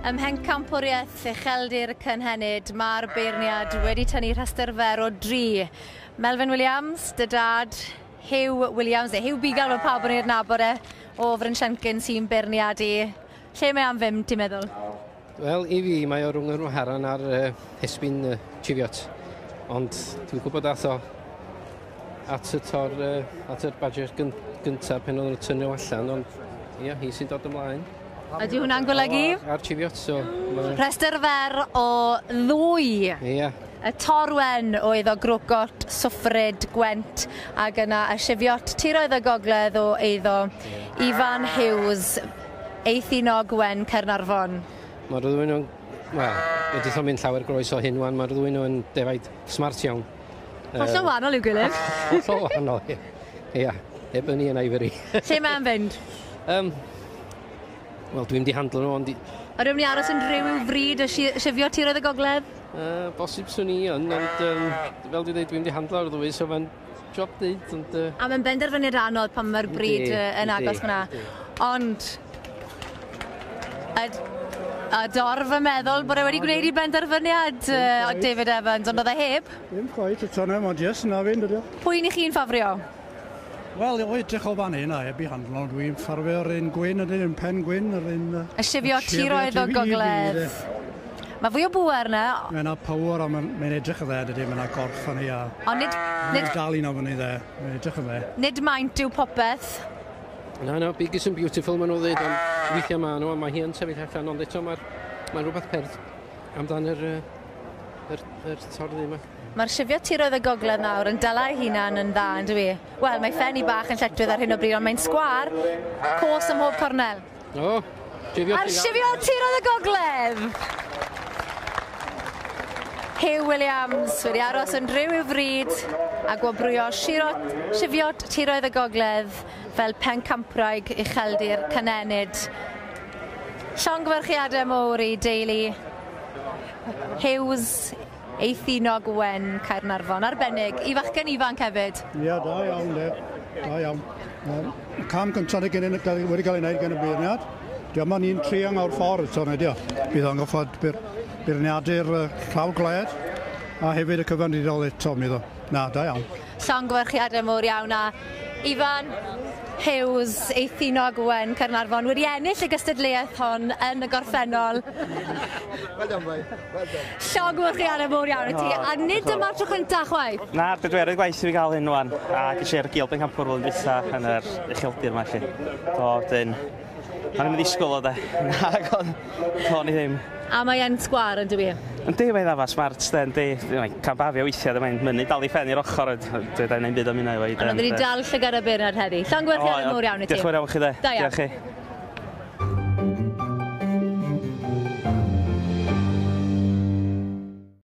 Ym Pencampwriaeth, Ucheldir Cynhenid, mae'r beirniad wedi tynnu rhestr fer o 3. Melvin Williams, dy dad, Hugh Williams, Hugh Bigal o pawb yn i'r nabod o Frynshenkin sy'n beirniad i. Lle mae am ddim, ti'n meddwl? Wel, i fi, mae o rhwng yr waharan ar hesbyn trifiot. Ond dwi'n gwybod at o at y badger gyntaf pen o'n tynnu allan, ond ia, hi sy'n dod ymlaen. Ydy hwnna'n golygu? Ar trifiot, so... Rhestr fer o 2. Ia. Y torwen oedd o grwgot, swffryd, gwent, ac yna y sifiot tiroedd y gogledd o eiddo Ifan Hughes, eithino Gwen Caernarfon. Mae'r ddwy'n o'n... Wel, wedi thom mynd llawer groes o hyn wan, mae'r ddwy'n o'n defaid smart iawn. Hollol wahanol i'w gilydd. Hollol wahanol, ia. Ebony yn Ivory. Lle mae'n fynd? Wel, dwi'n di handlo nhw, ond... Oedden ni'n aros yn rhyw i'w fryd y sifio tiroedd y gogledd? Bosib swn i ond fel dwi'n dweud, dwi'n di handlo ar ddwy, so fe'n job dweud, ond... A mae'n benderfyniad anodd pan mae'r bryd yn agos fyna. Ond... A dorf y meddwl bod e wedi gwneud i benderfyniad o David Evans, ond oedd e heb? Dim quite, y tonne, ond jes, na fynd ydy. Pwy ni chi'n ffafrio? Wel, o edrych o fan hyn a heb i handlo, dwi'n ffarfer yr un gwyn ydyn, yn pen gwyn, yr un... Y sifio tiroedd o gogledd. Mae fwy o bwer yna. Mae yna power a mae'n edrych y dde, dydy, mae yna gorff fan hi a... Ond nid... dal un o fan hi dde, mae'n edrych y dde. Nid maint yw popeth. No, big is and beautiful, maen nhw ddweud, ond weithiau maen nhw, a mae hi yn sefyll allan, ond eto mae'n rhywbeth perth amdan yr torddi yma. Mae'r sifio tiroedd y gogledd nawr yn dala ei hunan yn dda, yn dwi. Wel, mae ffenni bach yn lletwydd ar hyn o bryd, ond mae'n sgwar, cos ym mhob cornel. O, A'r sifio tiroedd y gogledd! Hugh Williams wedi aros yn rhyw i'w fryd a gwobrwyo sifio tiroedd y gogledd fel Pencampwriaeth, Ucheldir, Cynhenid. Llongyfarchiadau mowr i deulu Hughes, eithino Gwen Caernarfon. Arbennig, i fachgen ifanc hefyd. Ia, da iawn, de. Da iawn. Y cam gyntaf wedi cael ei wneud gen y beirniad. Diolch ma'n un triang o'r ffordd, so ne, diolch. Bydd o'n goffod beirniadu'r llaw gled, a hefyd y cyfandidol eto, mi ddo. Na, da iawn. Llongyfarchiadau mowr iawn a Ifan Hughes, eithino Gwen Caernarfon, wedi ennill y gystadleuaeth hon yn y gorffennol. Well done, mate. Well done. Llongyfarchiadau mowr iawn i ti, a nid yma'r tro cyntaf chwaith. Na, bedwerydd gwaith i fi gael hyn wan, a gyda'r gil Pencampwriaeth yn dwytha yn yr Ucheldir yma chi. Dyn, ma'n mynd i ddisgwyl o de, o'n i ddim. A mae e'n sgwar yn dwi? Yn di, mae'n ddafa smart, mae'n campafio weithiau, mae'n mynd dal i ffen i'r ochr, dwi'n ein byd am hynny. Ond oedd wedi dal llygad y beirniad heddi. Llongyfarchiadau mowr iawn i ti. Diolch yn fawr iawn chi de. Da iawn. Diolch chi.